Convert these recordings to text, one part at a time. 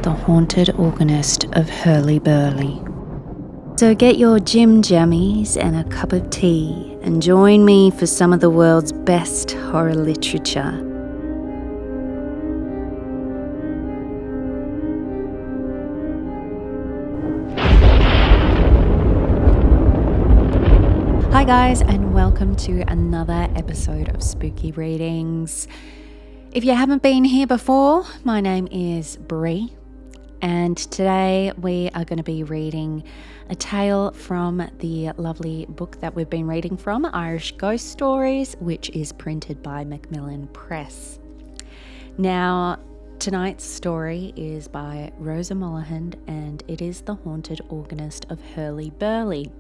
the haunted organist of Hurly Burly. So get your gym jammies and a cup of tea and join me for some of the world's best horror literature. Hi guys, and welcome to another episode of Spooky Readings. If you haven't been here before, my name is Bree, and today we are going to be reading a tale from the lovely book that we've been reading from, Irish Ghost Stories, which is printed by Macmillan Press. Now, tonight's story is by Rosa, and it is The Haunted Organist of Hurly Burly.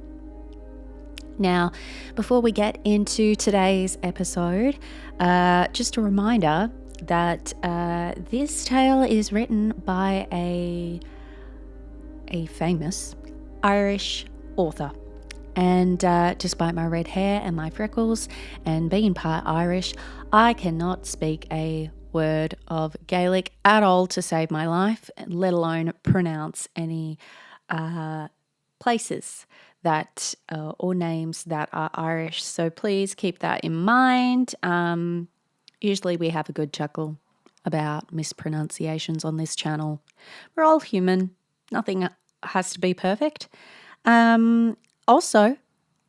Now, before we get into today's episode, just a reminder that this tale is written by a famous Irish author. And despite my red hair and my freckles and being part Irish, I cannot speak a word of Gaelic at all to save my life, let alone pronounce any places that or names that are Irish. So please keep that in mind. Usually we have a good chuckle about mispronunciations on this channel. We're all human. Nothing has to be perfect. Also,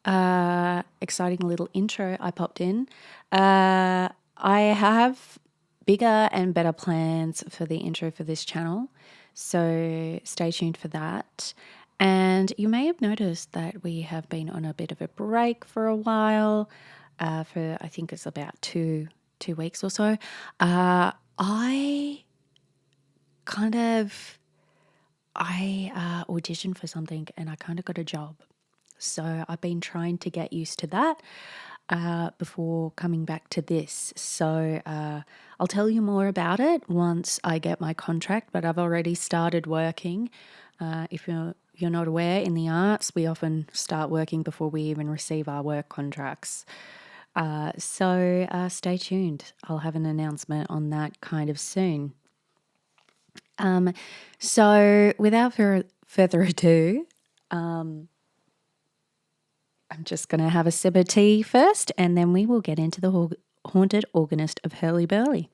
exciting little intro I popped in. I have bigger and better plans for the intro for this channel. So stay tuned for that. And you may have noticed that we have been on a bit of a break for a while, for I think it's about two weeks or so. I auditioned for something and I kind of got a job. So I've been trying to get used to that before coming back to this. So I'll tell you more about it once I get my contract, but I've already started working. If you're not aware, in the arts, we often start working before we even receive our work contracts. So stay tuned. I'll have an announcement on that kind of soon. So without further ado, I'm just going to have a sip of tea first, and then we will get into the Haunted Organist of Hurly Burly.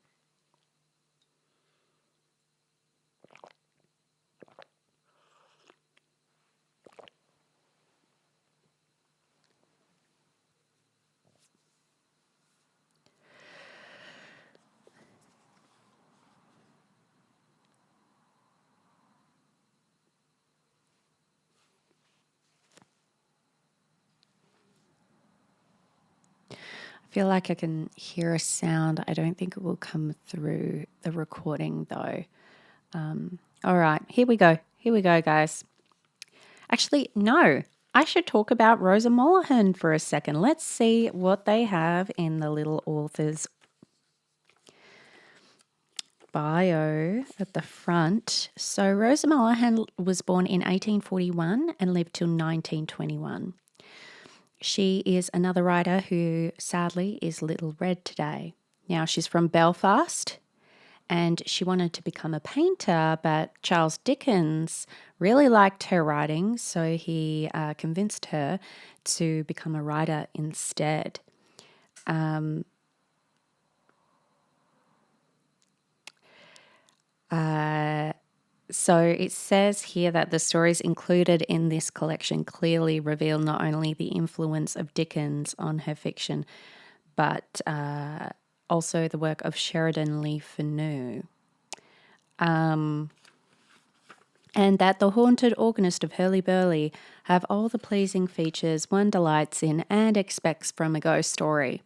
I feel like I can hear a sound. I don't think it will come through the recording though. All right, here we go, guys. Actually, no, I should talk about Rosa Mulholland for a second. Let's see what they have in the little author's bio at the front. So Rosa Mulholland was born in 1841 and lived till 1921. She is another writer who sadly is little read today. Now, she's from Belfast and she wanted to become a painter, but Charles Dickens really liked her writing, so he convinced her to become a writer instead. So it says here that the stories included in this collection clearly reveal not only the influence of Dickens on her fiction, but also the work of Sheridan Le Fanu. And that the Haunted Organist of Hurly Burly have all the pleasing features one delights in and expects from a ghost story,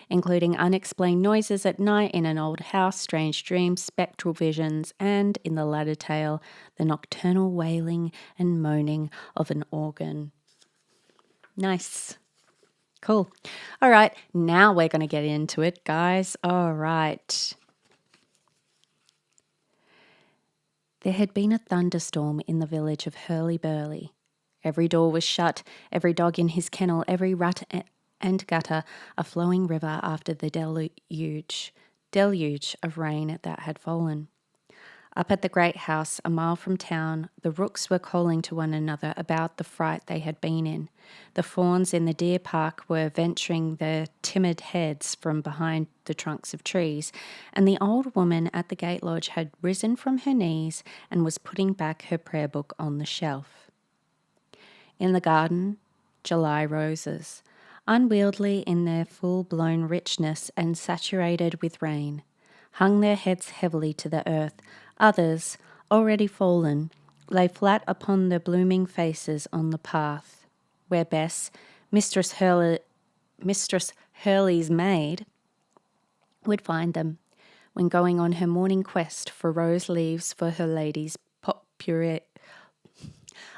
including unexplained noises at night in an old house, strange dreams, spectral visions, and, in the latter tale, the nocturnal wailing and moaning of an organ. Nice. Cool. All right, now we're going to get into it, guys. All right. There had been a thunderstorm in the village of Hurly Burly. Every door was shut, every dog in his kennel, every rat and gutter a flowing river after the deluge of rain that had fallen. Up at the great house, a mile from town, the rooks were calling to one another about the fright they had been in. The fawns in the deer park were venturing their timid heads from behind the trunks of trees, and the old woman at the gate lodge had risen from her knees and was putting back her prayer book on the shelf. In the garden, July roses, unwieldy in their full-blown richness and saturated with rain, hung their heads heavily to the earth. Others, already fallen, lay flat upon their blooming faces on the path, where Bess, Mistress Hurly's maid, would find them when going on her morning quest for rose leaves for her lady's potpourri.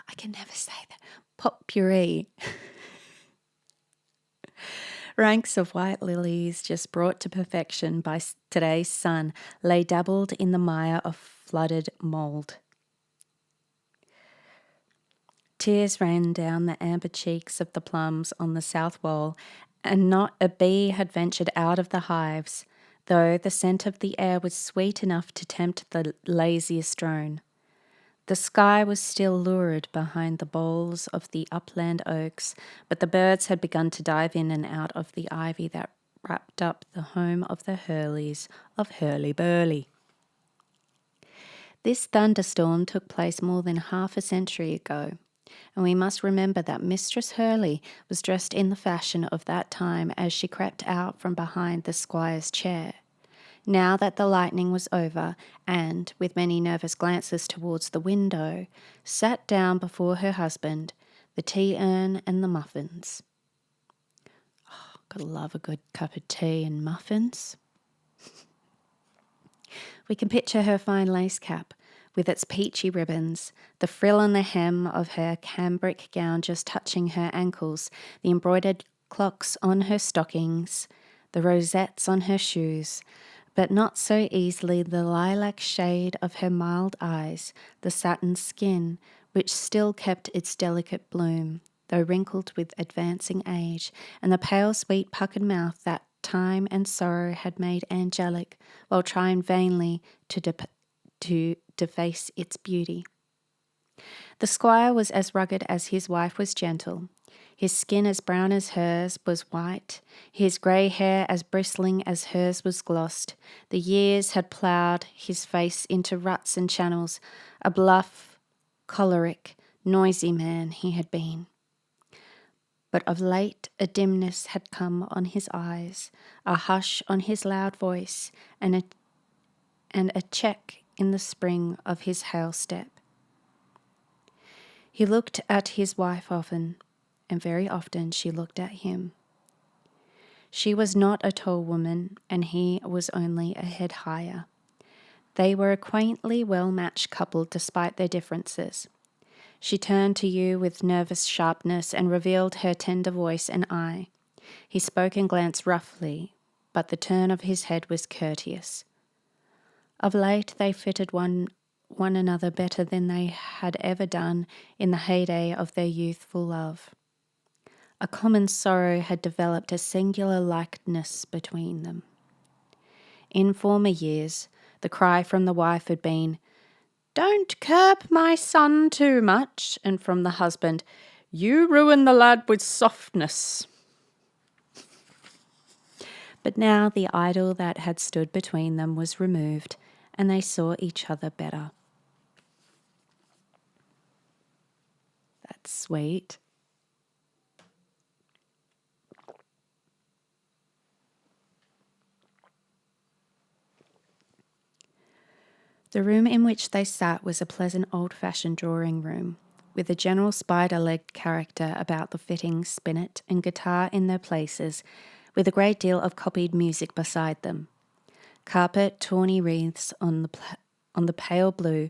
I can never say that. Potpourri. Ranks of white lilies, just brought to perfection by today's sun, lay dabbled in the mire of flooded mould. Tears ran down the amber cheeks of the plums on the south wall, and not a bee had ventured out of the hives, though the scent of the air was sweet enough to tempt the laziest drone. The sky was still lurid behind the boles of the upland oaks, but the birds had begun to dive in and out of the ivy that wrapped up the home of the Hurleys of Hurly Burly. This thunderstorm took place more than half a century ago, and we must remember that Mistress Hurly was dressed in the fashion of that time as she crept out from behind the squire's chair. Now that the lightning was over, and, with many nervous glances towards the window, sat down before her husband, the tea-urn and the muffins. Oh, gotta love a good cup of tea and muffins. We can picture her fine lace cap, with its peachy ribbons, the frill on the hem of her cambric gown just touching her ankles, the embroidered clocks on her stockings, the rosettes on her shoes, but not so easily the lilac shade of her mild eyes, the satin skin, which still kept its delicate bloom, though wrinkled with advancing age, and the pale, sweet, puckered mouth that time and sorrow had made angelic, while trying vainly to deface its beauty. The squire was as rugged as his wife was gentle. His skin as brown as hers was white, his grey hair as bristling as hers was glossed. The years had ploughed his face into ruts and channels. A bluff, choleric, noisy man he had been. But of late a dimness had come on his eyes, a hush on his loud voice, and a check in the spring of his hale step. He looked at his wife often, and very often she looked at him. She was not a tall woman, and he was only a head higher. They were a quaintly well-matched couple despite their differences. She turned to you with nervous sharpness and revealed her tender voice and eye. He spoke and glanced roughly, but the turn of his head was courteous. Of late they fitted one another better than they had ever done in the heyday of their youthful love. A common sorrow had developed a singular likeness between them. In former years, the cry from the wife had been, "Don't curb my son too much," and from the husband, "You ruin the lad with softness." But now the idol that had stood between them was removed, and they saw each other better. That's sweet. The room in which they sat was a pleasant old-fashioned drawing room, with a general spider-legged character about the fittings, spinet, and guitar in their places, with a great deal of copied music beside them. Carpet, tawny wreaths on the pale blue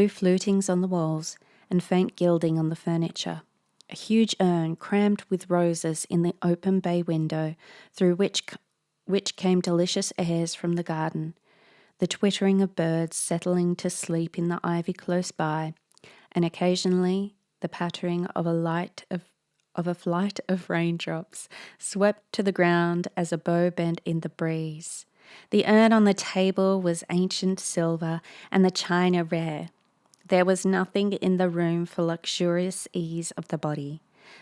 flutings on the walls, and faint gilding on the furniture. A huge urn crammed with roses in the open bay window, through which came delicious airs from the garden, the twittering of birds settling to sleep in the ivy close by, and occasionally the pattering of a flight of raindrops swept to the ground as a bow bent in the breeze. The urn on the table was ancient silver and the china rare. There was nothing in the room for luxurious ease of the body,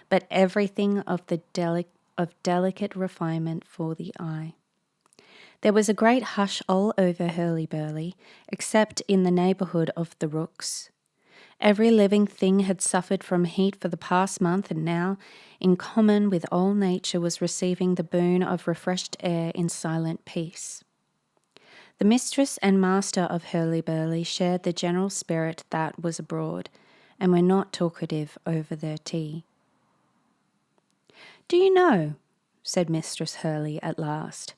but everything of delicate refinement for the eye. There was a great hush all over Hurly Burly, except in the neighbourhood of the rooks. Every living thing had suffered from heat for the past month, and now, in common with all nature, was receiving the boon of refreshed air in silent peace. The mistress and master of Hurly Burly shared the general spirit that was abroad, and were not talkative over their tea. "Do you know," said Mistress Hurly at last,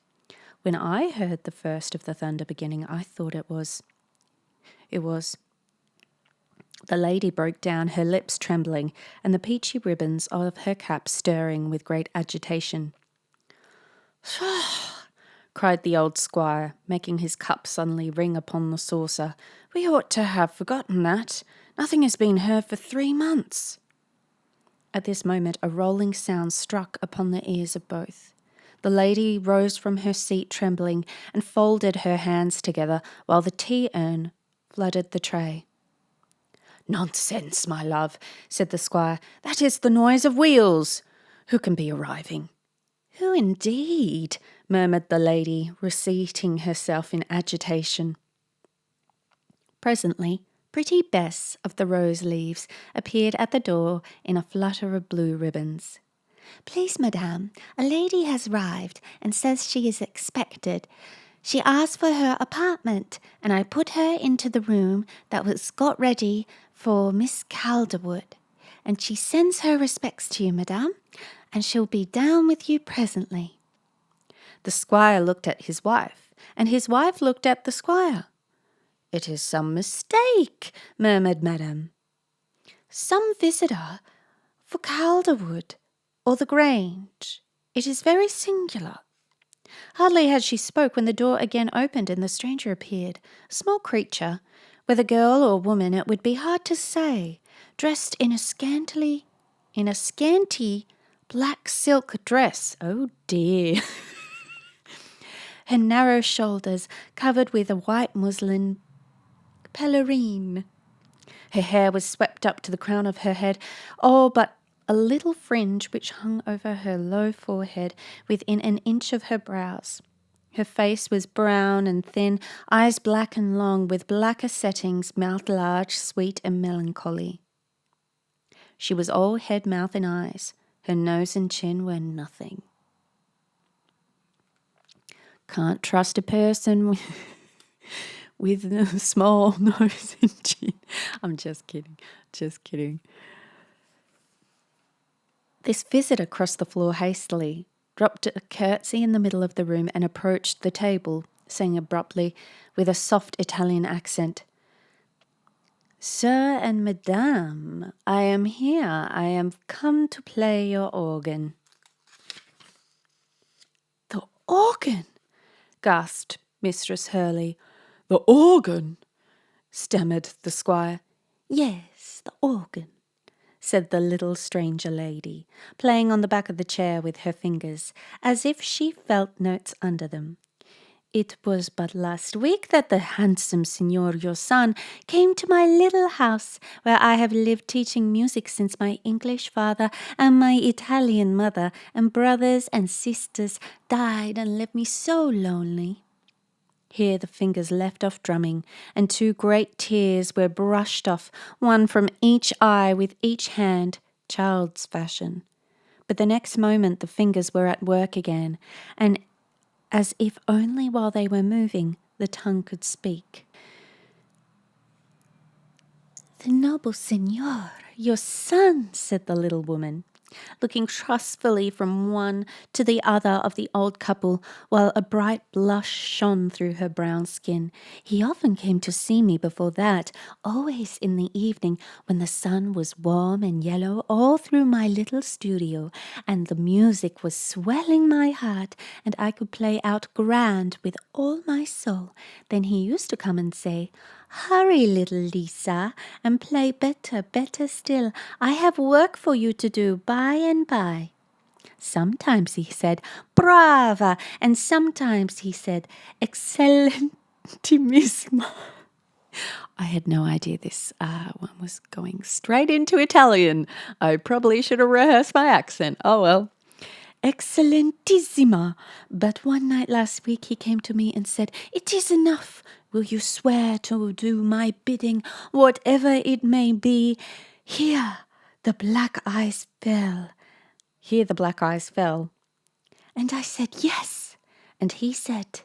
"when I heard the first of the thunder beginning, I thought it was. The lady broke down, her lips trembling, and the peachy ribbons of her cap stirring with great agitation. Cried the old squire, making his cup suddenly ring upon the saucer. "We ought to have forgotten that. Nothing has been heard for 3 months." At this moment a rolling sound struck upon the ears of both. The lady rose from her seat trembling and folded her hands together while the tea-urn flooded the tray. "Nonsense, my love," said the squire. "That is the noise of wheels. Who can be arriving?" "Who indeed?" murmured the lady, reseating herself in agitation. Presently, pretty Bess of the rose leaves appeared at the door in a flutter of blue ribbons. "Please, madame, a lady has arrived and says she is expected. She asked for her apartment, and I put her into the room that was got ready for Miss Calderwood. And she sends her respects to you, madame, and she'll be down with you presently." The squire looked at his wife, and his wife looked at the squire. "It is some mistake," murmured madame. "Some visitor for Calderwood or the Grange. It is very singular." Hardly had she spoke when the door again opened and the stranger appeared, a small creature, whether girl or woman it would be hard to say, dressed in a scanty black silk dress. Oh dear! Her narrow shoulders covered with a white muslin pelerine. Her hair was swept up to the crown of her head, all but a little fringe which hung over her low forehead within an inch of her brows. Her face was brown and thin, eyes black and long, with blacker settings, mouth large, sweet and melancholy. She was all head, mouth and eyes. Her nose and chin were nothing. Can't trust a person with a small nose and chin. I'm just kidding. This visitor crossed the floor hastily, dropped a curtsy in the middle of the room and approached the table, saying abruptly, with a soft Italian accent, "Sir and Madame, I am here. I am come to play your organ." "The organ!" gasped Mistress Hurly. "The organ!" stammered the squire. "Yes, the organ," said the little stranger lady, playing on the back of the chair with her fingers, as if she felt notes under them. "It was but last week that the handsome signor, your son, came to my little house, where I have lived teaching music since my English father and my Italian mother and brothers and sisters died and left me so lonely." Here the fingers left off drumming, and 2 great tears were brushed off, one from each eye with each hand, child's fashion. But the next moment the fingers were at work again, and as if only while they were moving the tongue could speak. "The noble signor, your son," said the little woman, looking trustfully from one to the other of the old couple, while a bright blush shone through her brown skin. "He often came to see me before that, always in the evening when the sun was warm and yellow all through my little studio, and the music was swelling my heart, and I could play out grand with all my soul. Then he used to come and say, 'Hurry, little Lisa, and play better, better still. I have work for you to do by and by.' Sometimes he said, brava, and sometimes he said, excellentissima. I had no idea this one was going straight into Italian. I probably should have rehearsed my accent. Oh well. Excellentissima. But one night last week he came to me and said, it is enough. Will you swear to do my bidding, whatever it may be? Here the black eyes fell. Here the black eyes fell. And I said, yes. And he said,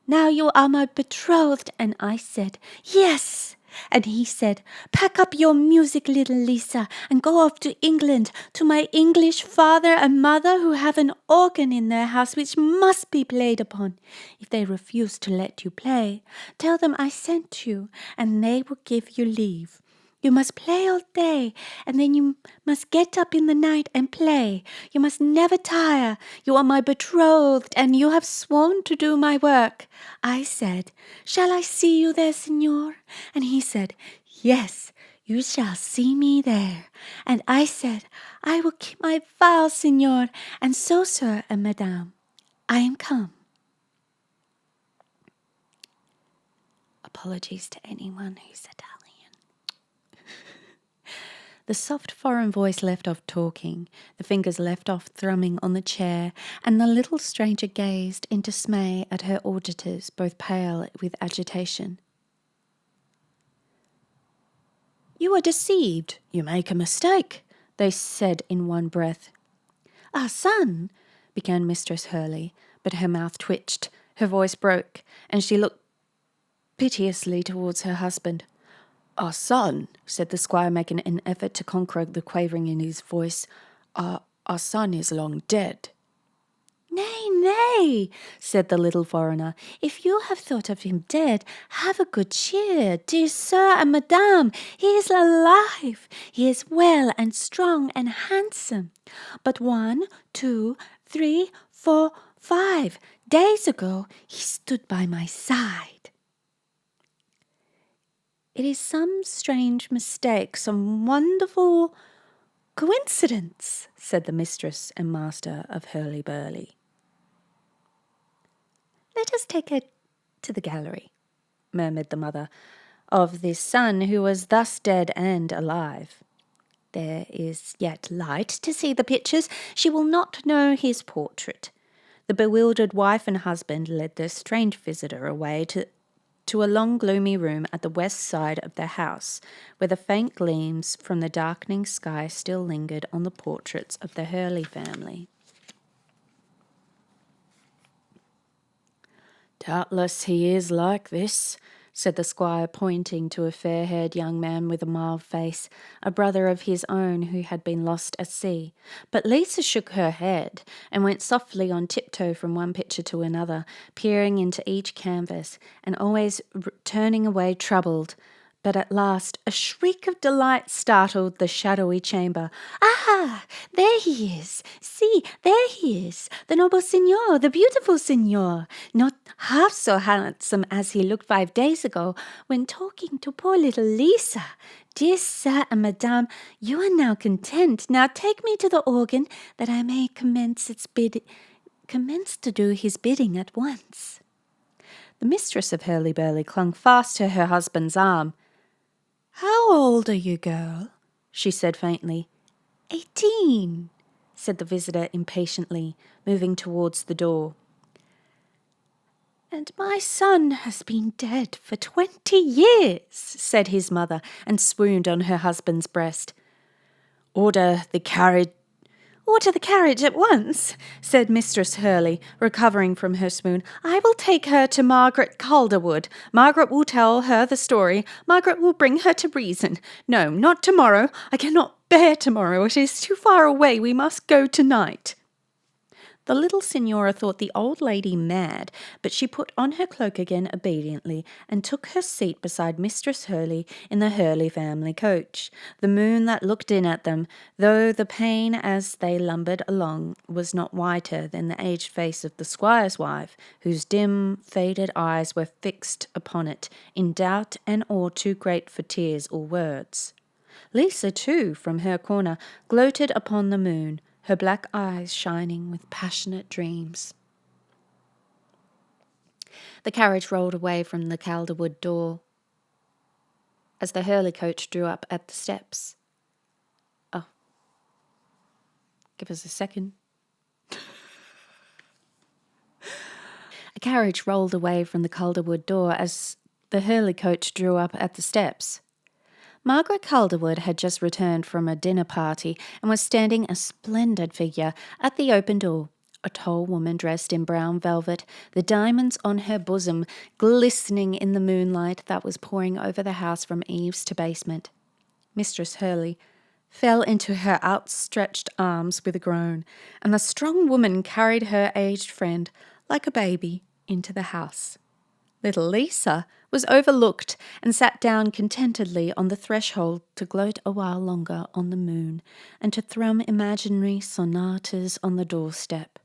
now you are my betrothed. And I said, yes. And he said, pack up your music, little Lisa, and go off to England, to my English father and mother who have an organ in their house which must be played upon. If they refuse to let you play, tell them I sent you, and they will give you leave. You must play all day, and then you must get up in the night and play. You must never tire. You are my betrothed, and you have sworn to do my work. I said, shall I see you there, signor? And he said, yes, you shall see me there. And I said, I will keep my vow, signor. And so, sir and madame, I am come. Apologies to anyone who's Italian. The soft foreign voice left off talking, the fingers left off thrumming on the chair, and the little stranger gazed in dismay at her auditors, both pale with agitation. You are deceived. You make a mistake, they said in one breath. Our son, began Mistress Hurly, but her mouth twitched, her voice broke, and she looked piteously towards her husband. Our son, said the squire, making an effort to conquer the quavering in his voice, our son is long dead. Nay, nay, said the little foreigner, if you have thought of him dead, have a good cheer, dear sir and madame, he is alive, he is well and strong and handsome. But 1, 2, 3, 4, 5 days ago he stood by my side. It is some strange mistake, some wonderful coincidence, said the mistress and master of Hurly Burly. Let us take her to the gallery, murmured the mother of this son who was thus dead and alive. There is yet light to see the pictures. She will not know his portrait. The bewildered wife and husband led their strange visitor away to a long gloomy room at the west side of the house, where the faint gleams from the darkening sky still lingered on the portraits of the Hurly family. Doubtless he is like this, said the squire, pointing to a fair-haired young man with a mild face, a brother of his own who had been lost at sea. But Lisa shook her head and went softly on tiptoe from one picture to another, peering into each canvas, and always turning away troubled. But at last a shriek of delight startled the shadowy chamber. Ah, there he is! See, there he is! The noble signor, the beautiful signor! Not half so handsome as he looked 5 days ago when talking to poor little Lisa. Dear sir and madame, you are now content. Now take me to the organ that I may commence to do his bidding at once. The mistress of Hurly Burly clung fast to her husband's arm. How old are you, girl? She said faintly. 18, said the visitor impatiently, moving towards the door. And my son has been dead for 20 years, said his mother, and swooned on her husband's breast. Order the carriage at once, said Mistress Hurly, recovering from her swoon. I will take her to Margaret Calderwood. Margaret will tell her the story. Margaret will bring her to reason. No, not tomorrow. I cannot bear tomorrow. It is too far away. We must go tonight. The little signora thought the old lady mad, but she put on her cloak again obediently and took her seat beside Mistress Hurly in the Hurly family coach. The moon that looked in at them, though the pane as they lumbered along, was not whiter than the aged face of the squire's wife, whose dim, faded eyes were fixed upon it, in doubt and awe too great for tears or words. Lisa, too, from her corner, gloated upon the moon, her black eyes shining with passionate dreams. The carriage rolled away from the Calderwood door as the Hurly coach drew up at the steps. Oh, give us a second. A carriage rolled away from the Calderwood door as the Hurly coach drew up at the steps. Margaret Calderwood had just returned from a dinner party and was standing a splendid figure at the open door, a tall woman dressed in brown velvet, the diamonds on her bosom glistening in the moonlight that was pouring over the house from eaves to basement. Mistress Hurly fell into her outstretched arms with a groan, and the strong woman carried her aged friend, like a baby, into the house. Little Lisa was overlooked and sat down contentedly on the threshold to gloat a while longer on the moon and to thrum imaginary sonatas on the doorstep.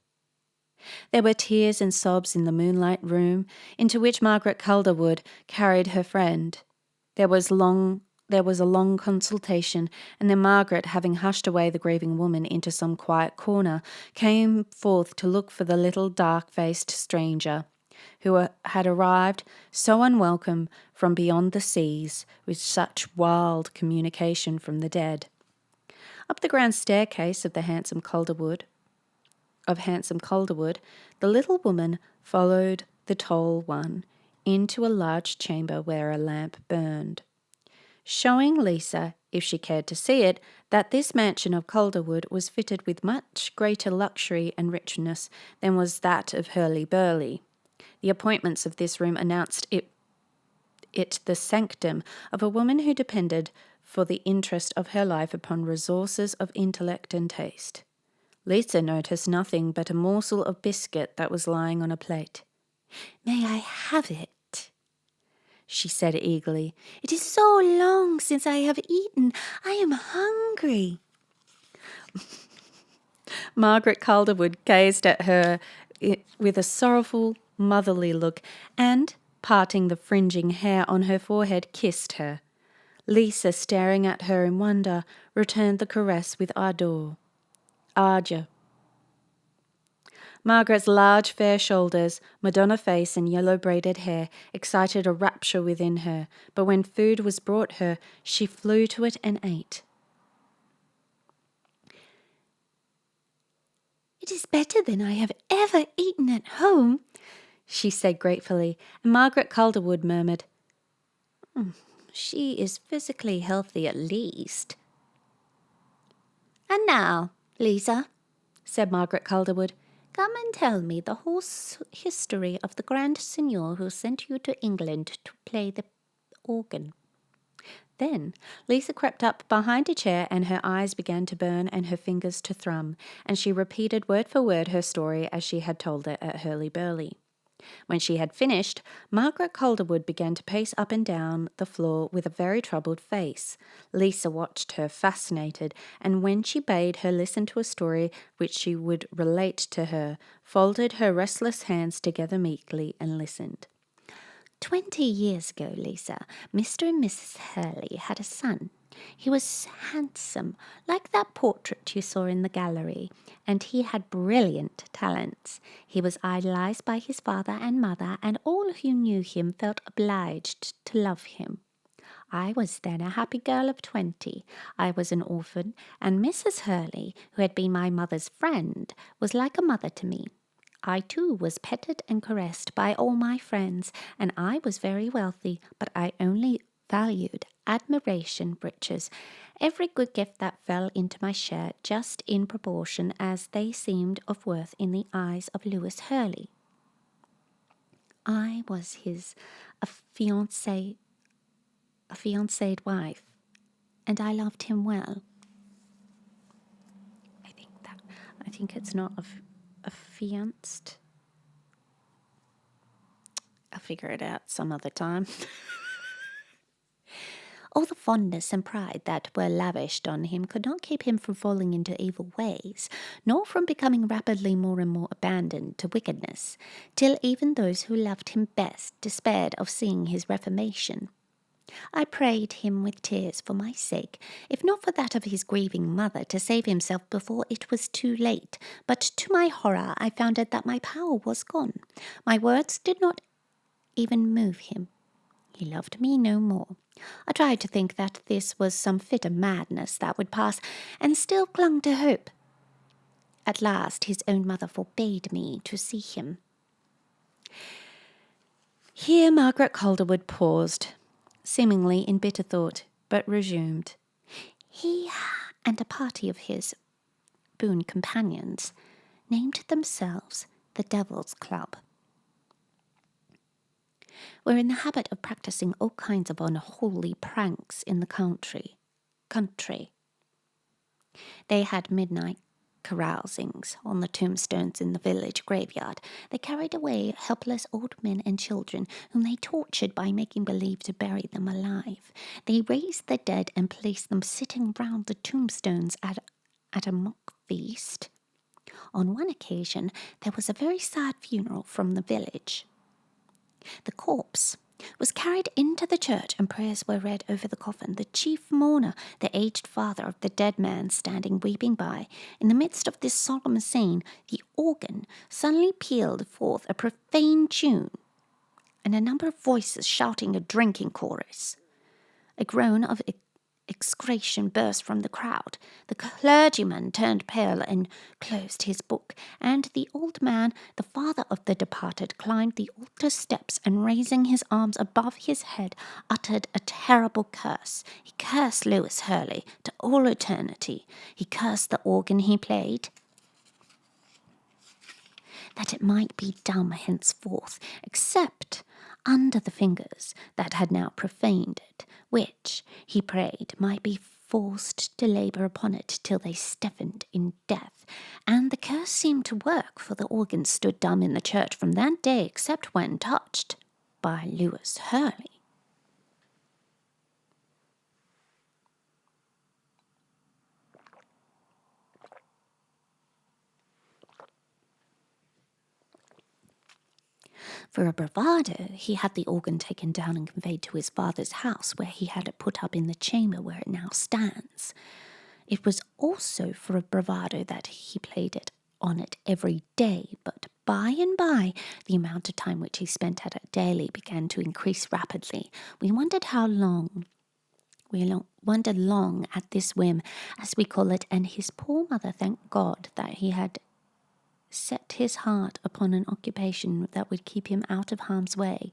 There were tears and sobs in the moonlight room into which Margaret Calderwood carried her friend. There was a long consultation, and then Margaret, having hushed away the grieving woman into some quiet corner, came forth to look for the little dark-faced stranger who had arrived so unwelcome from beyond the seas with such wild communication from the dead. Up the grand staircase of handsome Calderwood, the little woman followed the tall one into a large chamber where a lamp burned, showing Lisa, if she cared to see it, that this mansion of Calderwood was fitted with much greater luxury and richness than was that of Hurly Burly. The appointments of this room announced it the sanctum of a woman who depended for the interest of her life upon resources of intellect and taste. Lisa noticed nothing but a morsel of biscuit that was lying on a plate. "May I have it?" she said eagerly. "It is so long since I have eaten. I am hungry." Margaret Calderwood gazed at her with a sorrowful, motherly look and, parting the fringing hair on her forehead, kissed her. Lisa, staring at her in wonder, returned the caress with ardor. Margaret's large, fair shoulders, Madonna face, and yellow braided hair excited a rapture within her, but when food was brought her, she flew to it and ate. "It is better than I have ever eaten at home," she said gratefully, and Margaret Calderwood murmured, "She is physically healthy at least." "And now, Lisa," said Margaret Calderwood, "come and tell me the whole history of the grand signor who sent you to England to play the organ." Then Lisa crept up behind a chair, and her eyes began to burn and her fingers to thrum, and she repeated word for word her story as she had told it at Hurly Burly. When she had finished, Margaret Calderwood began to pace up and down the floor with a very troubled face. Lisa watched her, fascinated, and when she bade her listen to a story which she would relate to her, folded her restless hands together meekly and listened. 20 years ago, Lisa, Mr. and Mrs. Hurly had a son. He was handsome, like that portrait you saw in the gallery, and he had brilliant talents. He was idolized by his father and mother, and all who knew him felt obliged to love him. I was then a happy girl of 20. I was an orphan, and Mrs. Hurly, who had been my mother's friend, was like a mother to me. I, too, was petted and caressed by all my friends, and I was very wealthy, but I only valued admiration, riches, every good gift that fell into my share just in proportion as they seemed of worth in the eyes of Lewis Hurly. I was his fiancéed wife, and I loved him well. I think it's not affianced. I'll figure it out some other time. All the fondness and pride that were lavished on him could not keep him from falling into evil ways, nor from becoming rapidly more and more abandoned to wickedness, till even those who loved him best despaired of seeing his reformation. I prayed him with tears for my sake, if not for that of his grieving mother, to save himself before it was too late. But to my horror, I found that my power was gone. My words did not even move him. He loved me no more. I tried to think that this was some fit of madness that would pass, and still clung to hope. At last his own mother forbade me to see him. Here Margaret Calderwood paused, seemingly in bitter thought, but resumed. He and a party of his boon companions named themselves the Devil's Club, were in the habit of practicing all kinds of unholy pranks in the country. They had midnight carousings on the tombstones in the village graveyard. They carried away helpless old men and children, whom they tortured by making believe to bury them alive. They raised the dead and placed them sitting round the tombstones at a mock feast. On one occasion, there was a very sad funeral from the village. The corpse was carried into the church and prayers were read over the coffin, the chief mourner, the aged father of the dead man, standing weeping by. In the midst of this solemn scene, the organ suddenly pealed forth a profane tune, and a number of voices shouting a drinking chorus. A groan of execration burst from the crowd. The clergyman turned pale and closed his book, and the old man, the father of the departed, climbed the altar steps and, raising his arms above his head, uttered a terrible curse. He cursed Lewis Hurly to all eternity. He cursed the organ he played, that it might be dumb henceforth, except under the fingers that had now profaned it, which, he prayed, might be forced to labour upon it till they stiffened in death. And the curse seemed to work, for the organ stood dumb in the church from that day, except when touched by Lewis Hurly. For a bravado, he had the organ taken down and conveyed to his father's house, where he had it put up in the chamber where it now stands. It was also for a bravado that he played on it every day, but by and by the amount of time which he spent at it daily began to increase rapidly. We wondered long at this whim, as we call it, and his poor mother thanked God that he had set his heart upon an occupation that would keep him out of harm's way.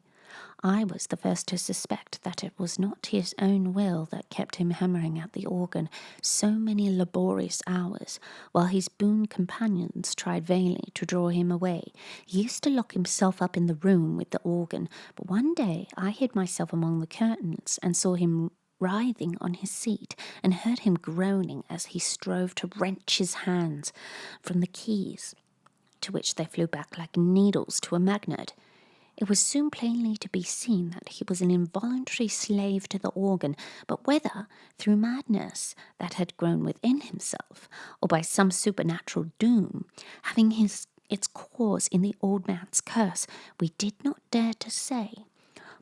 I was the first to suspect that it was not his own will that kept him hammering at the organ so many laborious hours, while his boon companions tried vainly to draw him away. He used to lock himself up in the room with the organ, but one day I hid myself among the curtains and saw him writhing on his seat, and heard him groaning as he strove to wrench his hands from the keys, to which they flew back like needles to a magnet. It was soon plainly to be seen that he was an involuntary slave to the organ, but whether through madness that had grown within himself, or by some supernatural doom, having its cause in the old man's curse, we did not dare to say.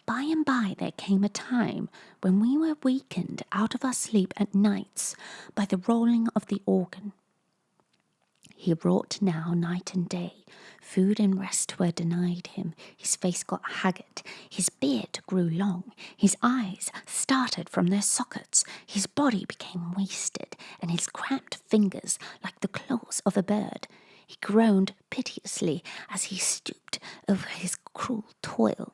By and by there came a time when we were wakened out of our sleep at nights by the rolling of the organ. He wrought now night and day. Food and rest were denied him. His face got haggard. His beard grew long. His eyes started from their sockets. His body became wasted, and his cramped fingers like the claws of a bird. He groaned piteously as he stooped over his cruel toil.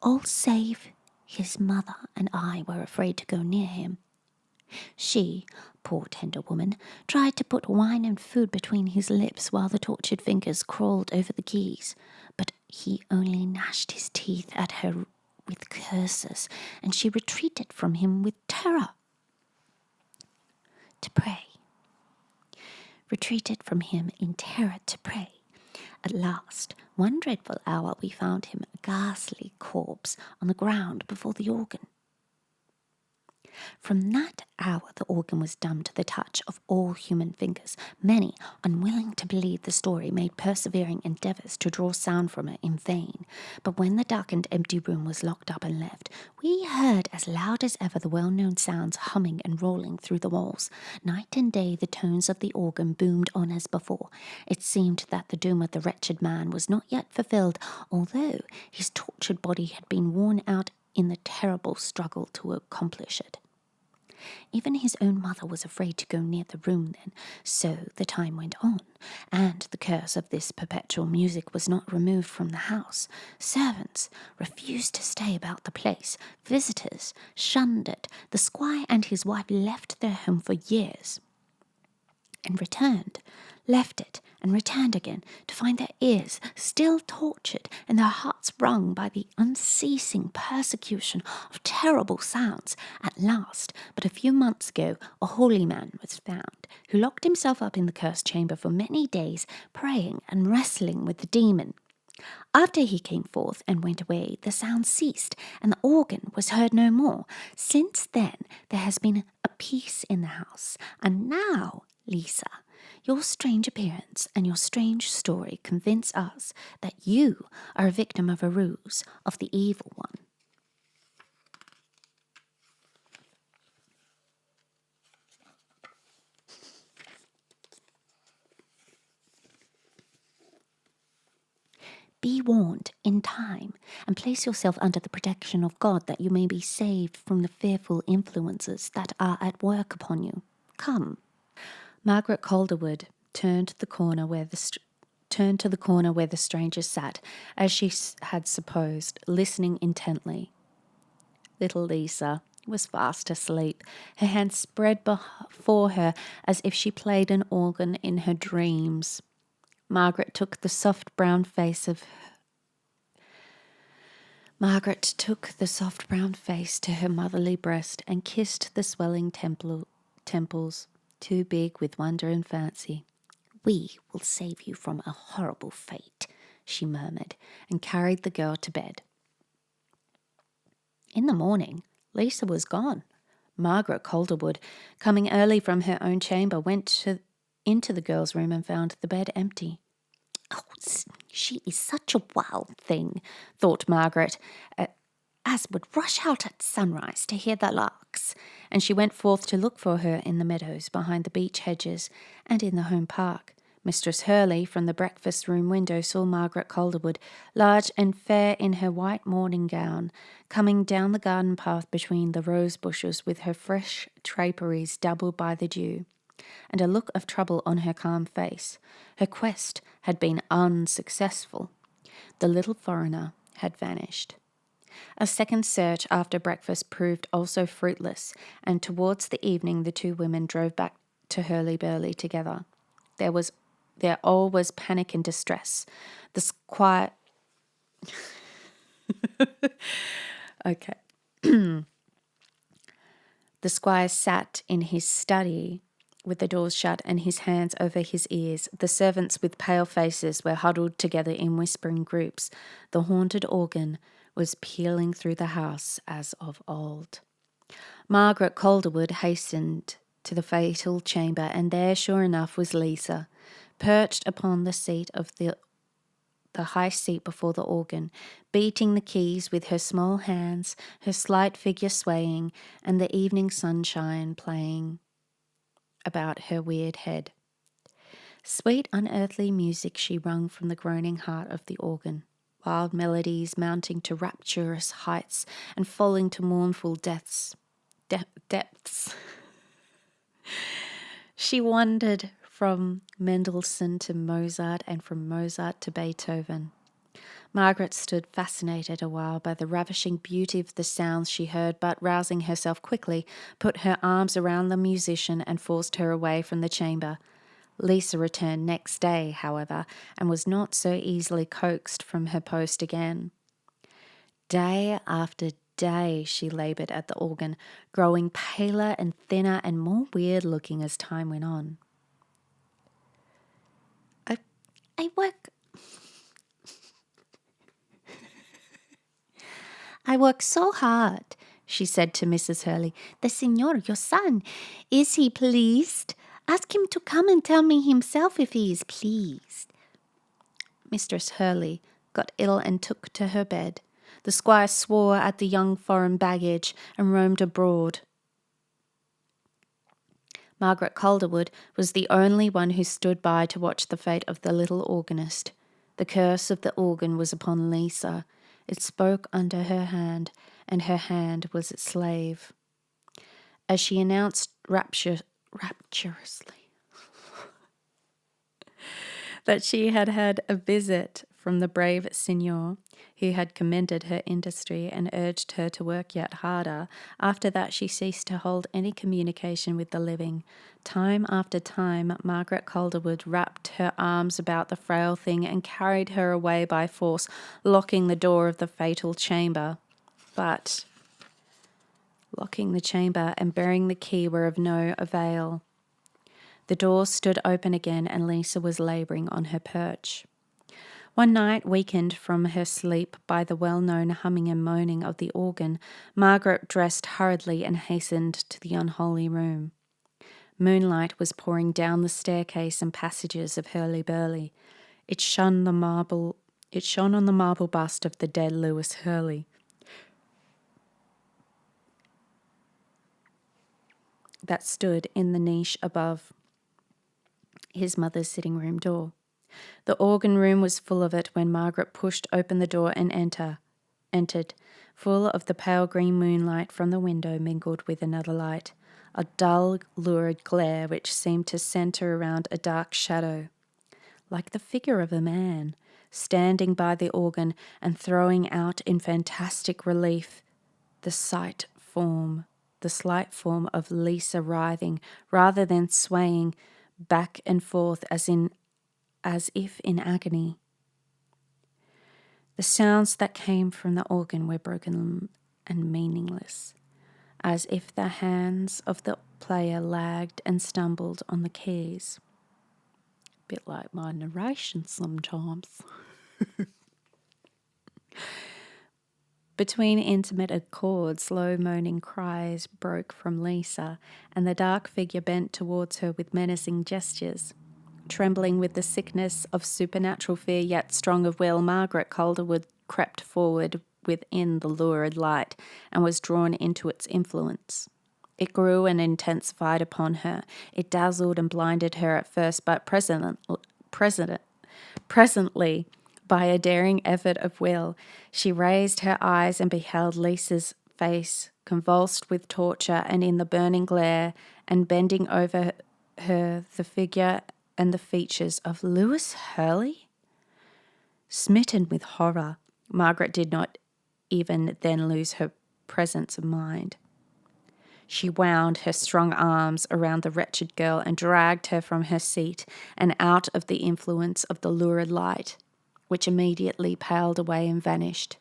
All save his mother and I were afraid to go near him. She, poor tender woman, tried to put wine and food between his lips while the tortured fingers crawled over the keys, but he only gnashed his teeth at her with curses, and she retreated from him with terror to pray. Retreated from him in terror to pray. At last, one dreadful hour, we found him a ghastly corpse on the ground before the organ. From that hour the organ was dumb to the touch of all human fingers. Many, unwilling to believe the story, made persevering endeavours to draw sound from it in vain. But when the darkened empty room was locked up and left, we heard as loud as ever the well-known sounds humming and rolling through the walls. Night and day the tones of the organ boomed on as before. It seemed that the doom of the wretched man was not yet fulfilled, although his tortured body had been worn out in the terrible struggle to accomplish it. Even his own mother was afraid to go near the room then, so the time went on, and the curse of this perpetual music was not removed from the house. Servants refused to stay about the place. Visitors shunned it. The squire and his wife left their home for years and returned, left it, and returned again, to find their ears still tortured and their hearts wrung by the unceasing persecution of terrible sounds. At last, but a few months ago, a holy man was found, who locked himself up in the cursed chamber for many days, praying and wrestling with the demon. After he came forth and went away, the sound ceased, and the organ was heard no more. Since then, there has been a peace in the house, and now, Lisa, your strange appearance and your strange story convince us that you are a victim of a ruse of the evil one. Be warned in time, and place yourself under the protection of God, that you may be saved from the fearful influences that are at work upon you. Come. Margaret Calderwood turned to the corner where the stranger sat, as she had supposed, listening intently. Little Lisa was fast asleep, her hands spread before her as if she played an organ in her dreams. Margaret took the soft brown face to her motherly breast and kissed the swelling temples, too big with wonder and fancy. "We will save you from a horrible fate," she murmured, and carried the girl to bed. In the morning, Lisa was gone. Margaret Calderwood, coming early from her own chamber, went into the girl's room and found the bed empty. "Oh, she is such a wild thing," thought Margaret, "as would rush out at sunrise to hear the larks." And she went forth to look for her in the meadows, behind the beech hedges, and in the home park. Mistress Hurly, from the breakfast-room window, saw Margaret Calderwood, large and fair in her white morning gown, coming down the garden path between the rose bushes with her fresh draperies doubled by the dew, and a look of trouble on her calm face. Her quest had been unsuccessful. The little foreigner had vanished. A second search after breakfast proved also fruitless, and towards the evening the two women drove back to Hurly Burly together. There all was panic and distress. The squire... Okay. The squire sat in his study with the doors shut and his hands over his ears. The servants with pale faces were huddled together in whispering groups. The haunted organ was pealing through the house as of old. Margaret Calderwood hastened to the fatal chamber, and there, sure enough, was Lisa, perched upon the high seat before the organ, beating the keys with her small hands, her slight figure swaying, and the evening sunshine playing about her weird head. Sweet unearthly music she wrung from the groaning heart of the organ, wild melodies mounting to rapturous heights and falling to mournful depths. She wandered from Mendelssohn to Mozart, and from Mozart to Beethoven. Margaret stood fascinated a while by the ravishing beauty of the sounds she heard, but rousing herself quickly, put her arms around the musician and forced her away from the chamber. Lisa returned next day, however, and was not so easily coaxed from her post again. Day after day she laboured at the organ, growing paler and thinner and more weird-looking as time went on. I work so hard, she said to Mrs. Hurly. "The Signor, your son, is he pleased? Ask him to come and tell me himself if he is pleased." Mistress Hurly got ill and took to her bed. The squire swore at the young foreign baggage and roamed abroad. Margaret Calderwood was the only one who stood by to watch the fate of the little organist. The curse of the organ was upon Lisa. It spoke under her hand, and her hand was its slave. As she announced rapturously that she had had a visit from the brave Signor, who had commended her industry and urged her to work yet harder. After that she ceased to hold any communication with the living. Time after time Margaret Calderwood wrapped her arms about the frail thing and carried her away by force, locking the door of the fatal chamber. But locking the chamber and burying the key were of no avail. The door stood open again, and Lisa was labouring on her perch. One night, weakened from her sleep by the well-known humming and moaning of the organ, Margaret dressed hurriedly and hastened to the unholy room. Moonlight was pouring down the staircase and passages of Hurly Burly. It shone on the marble bust of the dead Lewis Hurly, that stood in the niche above his mother's sitting room door. The organ room was full of it when Margaret pushed open the door and entered, full of the pale green moonlight from the window mingled with another light, a dull, lurid glare which seemed to centre around a dark shadow, like the figure of a man, standing by the organ and throwing out in fantastic relief the slight form of Lisa writhing rather than swaying back and forth as if in agony. The sounds that came from the organ were broken and meaningless, as if the hands of the player lagged and stumbled on the keys. A bit like my narration sometimes. Between intermittent chords, low moaning cries broke from Lisa, and the dark figure bent towards her with menacing gestures. Trembling with the sickness of supernatural fear, yet strong of will, Margaret Calderwood crept forward within the lurid light and was drawn into its influence. It grew and intensified upon her. It dazzled and blinded her at first, but presently, by a daring effort of will, she raised her eyes and beheld Lisa's face, convulsed with torture, and in the burning glare, and bending over her the figure and the features of Lewis Hurly? Smitten with horror, Margaret did not even then lose her presence of mind. She wound her strong arms around the wretched girl and dragged her from her seat and out of the influence of the lurid light, which immediately paled away and vanished.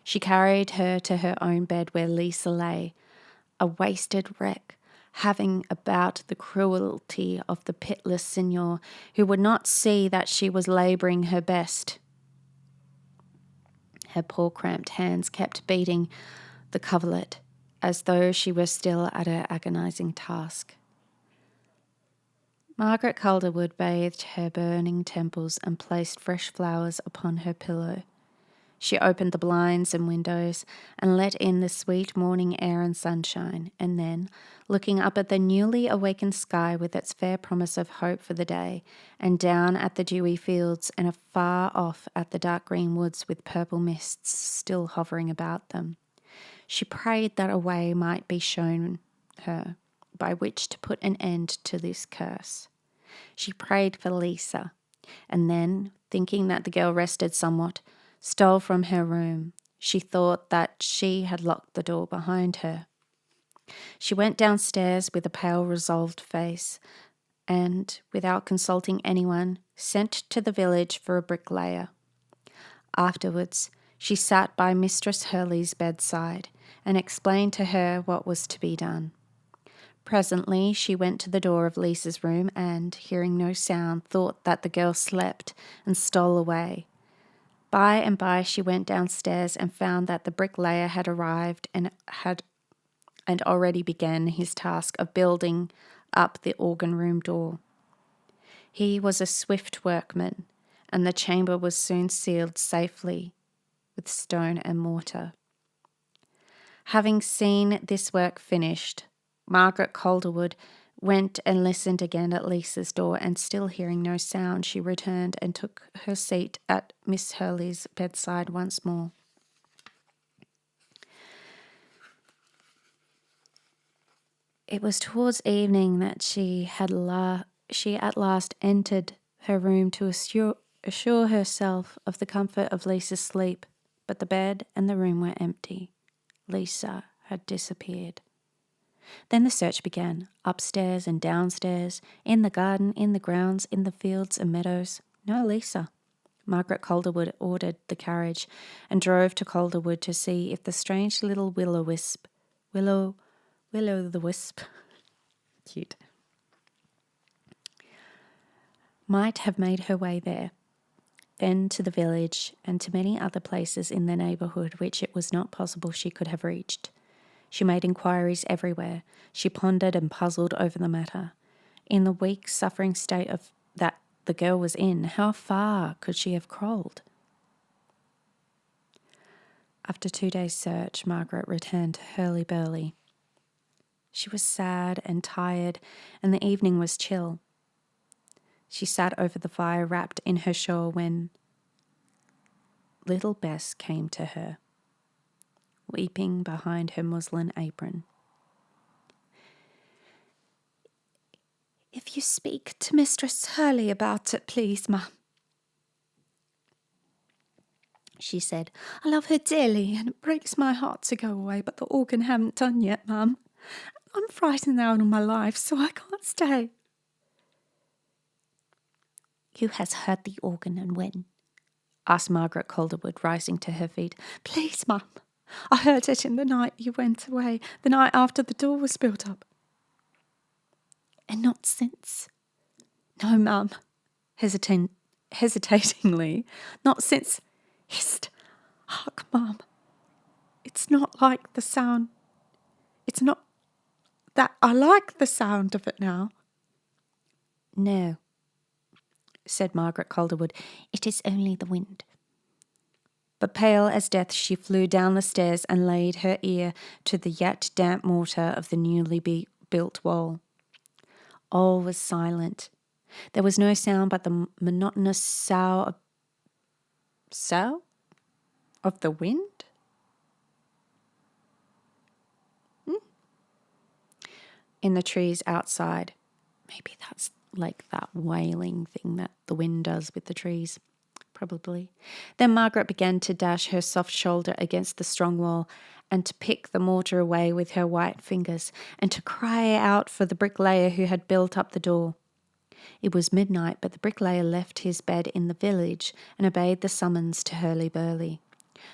She carried her to her own bed where Lisa lay, a wasted wreck, having about the cruelty of the pitiless Signor, who would not see that she was labouring her best. Her poor cramped hands kept beating the coverlet, as though she were still at her agonizing task. Margaret Calderwood bathed her burning temples and placed fresh flowers upon her pillow. She opened the blinds and windows and let in the sweet morning air and sunshine, and then, looking up at the newly awakened sky with its fair promise of hope for the day, and down at the dewy fields and afar off at the dark green woods with purple mists still hovering about them, she prayed that a way might be shown her by which to put an end to this curse. She prayed for Lisa, and then, thinking that the girl rested somewhat, stole from her room. She thought that she had locked the door behind her. She went downstairs with a pale, resolved face, and, without consulting anyone, sent to the village for a bricklayer. Afterwards, she sat by Mistress Hurly's bedside and explained to her what was to be done. Presently she went to the door of Lisa's room and, hearing no sound, thought that the girl slept and stole away. By and by she went downstairs and found that the bricklayer had arrived and already began his task of building up the organ room door. He was a swift workman, and the chamber was soon sealed safely with stone and mortar. Having seen this work finished, Margaret Calderwood went and listened again at Lisa's door, and still hearing no sound, she returned and took her seat at Miss Hurly's bedside once more. It was towards evening that she at last entered her room to assure herself of the comfort of Lisa's sleep, but the bed and the room were empty. Lisa had disappeared. Then the search began, upstairs and downstairs, in the garden, in the grounds, in the fields and meadows. No Lisa. Margaret Calderwood ordered the carriage and drove to Calderwood to see if the strange little will-o'-wisp, Will-o'-the-wisp, cute, might have made her way there, then to the village and to many other places in the neighbourhood which it was not possible she could have reached. She made inquiries everywhere. She pondered and puzzled over the matter. In the weak, suffering state of that the girl was in, how far could she have crawled? After 2 days' search, Margaret returned to Hurly Burly. She was sad and tired, and the evening was chill. She sat over the fire wrapped in her shawl when little Bess came to her, weeping behind her muslin apron. "If you speak to Mistress Hurly about it, please, ma'am," she said. "I love her dearly, and it breaks my heart to go away, but the organ haven't done yet, ma'am. I'm frightened out of my life, so I can't stay." "Who has heard the organ and when?" asked Margaret Calderwood, rising to her feet. "Please, ma'am, I heard it in the night you went away, the night after the door was built up." "And not since?" "No, ma'am," hesitatingly, "not since. Hist! Hark, ma'am. It's not like the sound. It's not that I like the sound of it now." "No," said Margaret Calderwood, "it is only the wind." But pale as death, she flew down the stairs and laid her ear to the yet damp mortar of the newly built wall. All was silent. There was no sound but the monotonous sough of the wind. In the trees outside. Maybe that's like that wailing thing that the wind does with the trees. Probably. Then Margaret began to dash her soft shoulder against the strong wall and to pick the mortar away with her white fingers and to cry out for the bricklayer who had built up the door. It was midnight, but the bricklayer left his bed in the village and obeyed the summons to Hurly Burly.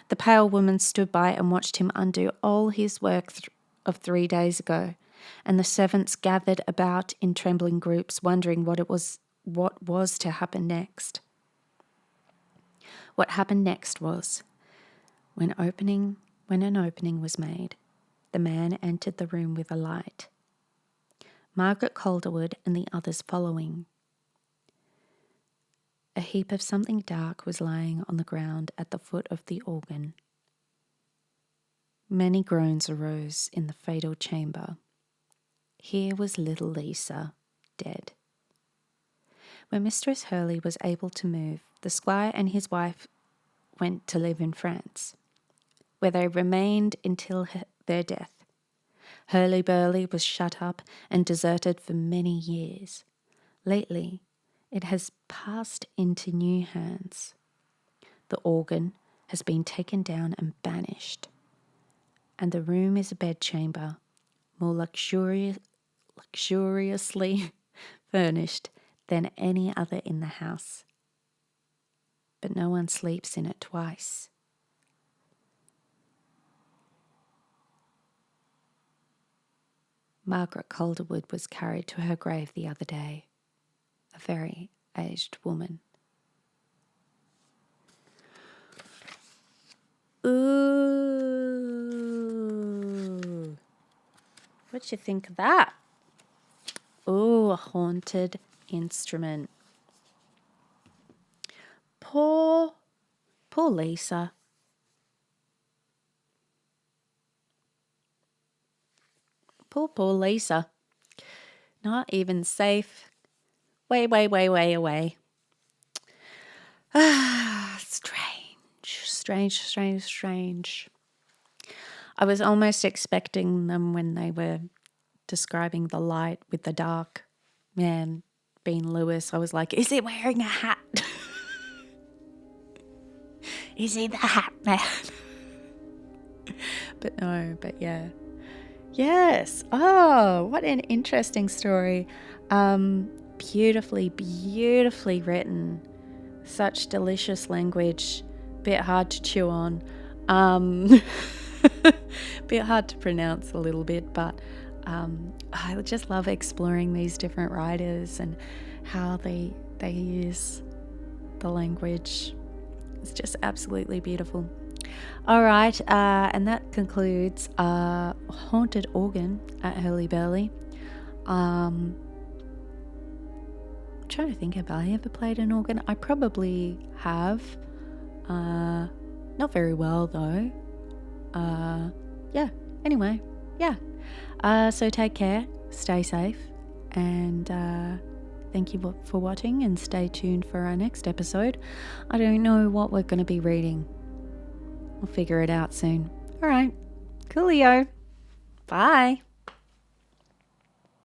The pale woman stood by and watched him undo all his work of 3 days ago, and the servants gathered about in trembling groups, wondering what was to happen next. What happened next was, when an opening was made, the man entered the room with a light, Margaret Calderwood and the others following. A heap of something dark was lying on the ground at the foot of the organ. Many groans arose in the fatal chamber. Here was little Lisa, dead. When Mistress Hurly was able to move, the squire and his wife went to live in France, where they remained until their death. Hurly Burly was shut up and deserted for many years. Lately, it has passed into new hands. The organ has been taken down and banished, and the room is a bedchamber, more luxuriously furnished than any other in the house. But no one sleeps in it twice. Margaret Calderwood was carried to her grave the other day, a very aged woman. Ooh. What'd you think of that? Ooh, a haunted instrument. Poor Lisa. Poor Lisa. Not even safe. Way away. Ah, strange. I was almost expecting them when they were describing the light with the dark man being Lewis. I was like, is he wearing a hat? Is he the hat man? But no, but yeah. Yes. Oh, what an interesting story. Beautifully written. Such delicious language. Bit hard to chew on. Bit hard to pronounce a little bit, but I just love exploring these different writers and how they use the language. It's just absolutely beautiful. All right, and that concludes Haunted Organ at Hurly Burly. I'm trying to think, have I ever played an organ? I probably have. Not very well, though. Yeah, anyway, yeah. So take care, stay safe, and thank you for watching, and stay tuned for our next episode. I don't know what we're going to be reading. We'll figure it out soon. All right, coolio. Bye.